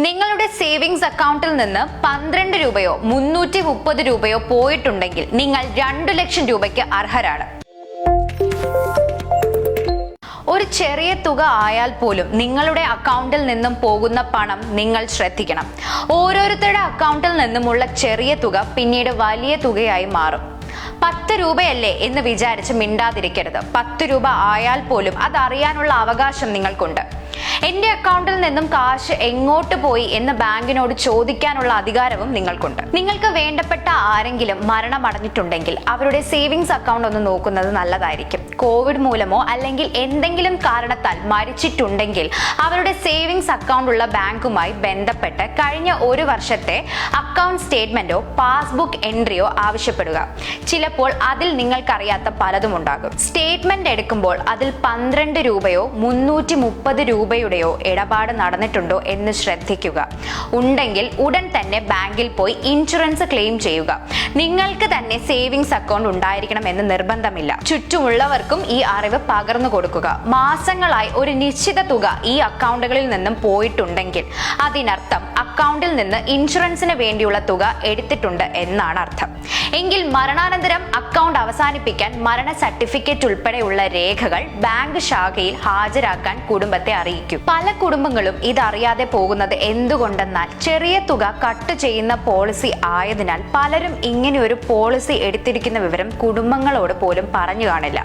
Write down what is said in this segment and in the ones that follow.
നിങ്ങളുടെ സേവിങ്സ് അക്കൗണ്ടിൽ നിന്ന് 12 രൂപയോ 330 രൂപയോ പോയിട്ടുണ്ടെങ്കിൽ നിങ്ങൾ 2 ലക്ഷം രൂപയ്ക്ക് അർഹരാണ്. ഒരു ചെറിയ തുക ആയാൽ പോലും നിങ്ങളുടെ അക്കൗണ്ടിൽ നിന്നും പോകുന്ന പണം നിങ്ങൾ ശ്രദ്ധിക്കണം. ഓരോരുത്തരുടെ അക്കൗണ്ടിൽ നിന്നുമുള്ള ചെറിയ തുക പിന്നീട് വലിയ തുകയായി മാറും. 10 രൂപയല്ലേ എന്ന് വിചാരിച്ച് മിണ്ടാതിരിക്കരുത്. 10 രൂപ ആയാൽ പോലും അതറിയാനുള്ള അവകാശം നിങ്ങൾക്കുണ്ട്. എന്റെ അക്കൗണ്ടിൽ നിന്നും കാശ് എങ്ങോട്ട് പോയി എന്ന് ബാങ്കിനോട് ചോദിക്കാനുള്ള അധികാരവും നിങ്ങൾക്കുണ്ട്. നിങ്ങൾക്ക് വേണ്ടപ്പെട്ട ആരെങ്കിലും മരണമടഞ്ഞിട്ടുണ്ടെങ്കിൽ അവരുടെ സേവിങ്സ് അക്കൗണ്ട് ഒന്ന് നോക്കുന്നത് നല്ലതായിരിക്കും. കോവിഡ് മൂലമോ അല്ലെങ്കിൽ എന്തെങ്കിലും കാരണത്താൽ മരിച്ചിട്ടുണ്ടെങ്കിൽ അവരുടെ സേവിങ്സ് അക്കൗണ്ട് ഉള്ള ബാങ്കുമായി ബന്ധപ്പെട്ട് കഴിഞ്ഞ ഒരു വർഷത്തെ അക്കൗണ്ട് സ്റ്റേറ്റ്മെന്റോ പാസ്ബുക്ക് എൻട്രിയോ ആവശ്യപ്പെടുക. ചിലപ്പോൾ അതിൽ നിങ്ങൾക്കറിയാത്ത പലതും ഉണ്ടാകും. സ്റ്റേറ്റ്മെന്റ് എടുക്കുമ്പോൾ അതിൽ 12 രൂപയോ 330 രൂപയുടെയോ ഇടപാട് നടന്നിട്ടുണ്ടോ എന്ന് ശ്രദ്ധിക്കുക. ഉണ്ടെങ്കിൽ ഉടൻ തന്നെ ബാങ്കിൽ പോയി ഇൻഷുറൻസ് ക്ലെയിം ചെയ്യുക. നിങ്ങൾക്ക് തന്നെ സേവിങ്സ് അക്കൗണ്ട് ഉണ്ടായിരിക്കണം എന്ന് നിർബന്ധമില്ല. ചുറ്റുമുള്ളവർക്കും ഈ അറിവ് പകർന്നു കൊടുക്കുക. മാസങ്ങളായി ഒരു നിശ്ചിത തുക ഈ അക്കൗണ്ടുകളിൽ നിന്നും പോയിട്ടുണ്ടെങ്കിൽ അതിനർത്ഥം അക്കൗണ്ടിൽ നിന്ന് ഇൻഷുറൻസിന് വേണ്ടിയുള്ള തുക എടുത്തിട്ടുണ്ട് എന്നാണ് അർത്ഥം. എങ്കിൽ മരണാനന്തരം അക്കൗണ്ട് അവസാനിപ്പിക്കാൻ മരണ സർട്ടിഫിക്കറ്റ് ഉൾപ്പെടെയുള്ള രേഖകൾ ബാങ്ക് ശാഖയിൽ ഹാജരാക്കാൻ കുടുംബത്തെ അറിയിക്കും. പല കുടുംബങ്ങളും ഇതറിയാതെ പോകുന്നത് എന്തുകൊണ്ടെന്നാൽ ചെറിയ തുക കട്ട് ചെയ്യുന്ന പോളിസി ആയതിനാൽ പലരും ഇങ്ങനെ ഒരു പോളിസി എടുത്തിരിക്കുന്ന വിവരം കുടുംബങ്ങളോട് പോലും പറഞ്ഞു കാണില്ല.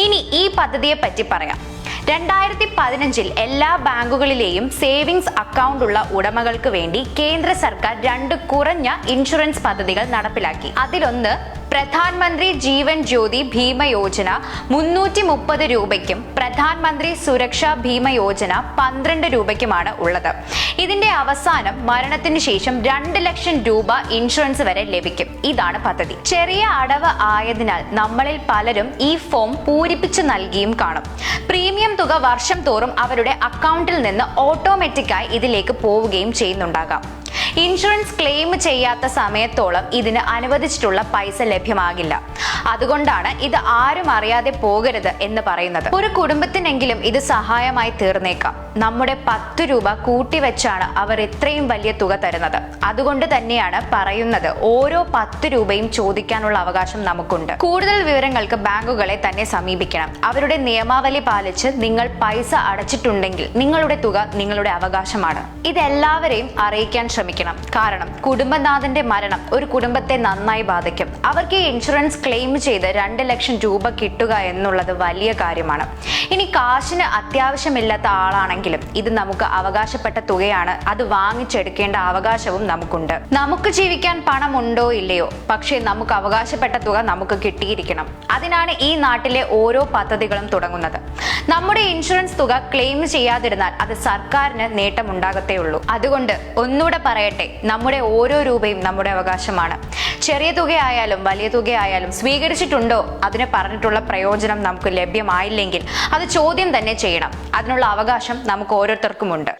ഇനി ഈ പദ്ധതിയെ പറ്റി പറയാം. 2015 എല്ലാ ബാങ്കുകളിലെയും സേവിങ്സ് അക്കൗണ്ട് ഉള്ള ഉടമകൾക്ക് വേണ്ടി കേന്ദ്ര സർക്കാർ 2 കുറഞ്ഞ ഇൻഷുറൻസ് പദ്ധതികൾ നടപ്പിലാക്കി. അതിലൊന്ന് പ്രധാനമന്ത്രി ജീവൻ ജ്യോതി ഭീമ യോജന 330 രൂപയ്ക്കും പ്രധാനമന്ത്രി സുരക്ഷാ ഭീമ യോജന 12 രൂപയ്ക്കുമാണ് ഉള്ളത്. ഇതിന്റെ അവസാനം മരണത്തിന് ശേഷം 2 ലക്ഷം രൂപ ഇൻഷുറൻസ് വരെ ലഭിക്കും. ഇതാണ് പദ്ധതി. ചെറിയ അടവ് ആയതിനാൽ നമ്മളിൽ പലരും ഈ ഫോം പൂരിപ്പിച്ചു നൽകിയും കാണും. പ്രീമിയം തുക വർഷം തോറും അവരുടെ അക്കൗണ്ടിൽ നിന്ന് ഓട്ടോമാറ്റിക്കായി ഇതിലേക്ക് പോവുകയും ചെയ്യുന്നുണ്ടാകാം. ഇൻഷുറൻസ് ക്ലെയിം ചെയ്യാത്ത സമയത്തോളം ഇതിന് അനുവദിച്ചിട്ടുള്ള പൈസ ലഭ്യമാകില്ല. അതുകൊണ്ടാണ് ഇത് ആരും അറിയാതെ പോകരുത് എന്ന് പറയുന്നത്. ഒരു കുടുംബത്തിനെങ്കിലും ഇത് സഹായമായി തീർന്നേക്കാം. നമ്മുടെ 10 രൂപ കൂട്ടിവെച്ചാണ് അവർ ഇത്രയും വലിയ തുക തരുന്നത്. അതുകൊണ്ട് തന്നെയാണ് പറയുന്നത് ഓരോ 10 രൂപയും ചോദിക്കാനുള്ള അവകാശം നമുക്കുണ്ട്. കൂടുതൽ വിവരങ്ങൾക്ക് ബാങ്കുകളെ തന്നെ സമീപിക്കണം. അവരുടെ നിയമാവലി പാലിച്ച് നിങ്ങൾ പൈസ അടച്ചിട്ടുണ്ടെങ്കിൽ നിങ്ങളുടെ തുക നിങ്ങളുടെ അവകാശമാണ്. ഇതെല്ലാവരെയും അറിയിക്കാൻ ശ്രമിക്കണം. കാരണം കുടുംബനാഥന്റെ മരണം ഒരു കുടുംബത്തെ നന്നായി ബാധിക്കും. അവർക്ക് ഈ ഇൻഷുറൻസ് ക്ലെയിം ചെയ്ത് 2 ലക്ഷം രൂപ കിട്ടുക എന്നുള്ളത് വലിയ കാര്യമാണ്. ഇനി കാശിന് അത്യാവശ്യമില്ലാത്ത ആളാണെങ്കിലും ഇത് നമുക്ക് അവകാശപ്പെട്ട തുകയാണ്. അത് വാങ്ങിച്ചെടുക്കേണ്ട അവകാശവും നമുക്കുണ്ട്. നമുക്ക് ജീവിക്കാൻ പണം ഉണ്ടോ ഇല്ലയോ, പക്ഷേ നമുക്ക് അവകാശപ്പെട്ട തുക നമുക്ക് കിട്ടിയിരിക്കണം. അതിനാണ് ഈ നാട്ടിലെ ഓരോ പദ്ധതികളും തുടങ്ങുന്നത്. നമ്മുടെ ഇൻഷുറൻസ് തുക ക്ലെയിം ചെയ്യാതിരുന്നാൽ അത് സർക്കാരിന് നേട്ടമുണ്ടാകത്തേ ഉള്ളൂ. അതുകൊണ്ട് ഒന്നുകൂടെ പറയട്ടെ, നമ്മുടെ ഓരോ രൂപയും നമ്മുടെ അവകാശമാണ്. ചെറിയ തുകയായാലും വലിയ തുകയായാലും സ്വീകരിച്ചിട്ടുണ്ടോ, അതിന് പറഞ്ഞിട്ടുള്ള പ്രയോജനം നമുക്ക് ലഭ്യമായില്ലെങ്കിൽ അത് ചോദ്യം തന്നെ ചെയ്യണം. അതിനുള്ള അവകാശം നമുക്ക് ഓരോരുത്തർക്കുമുണ്ട്.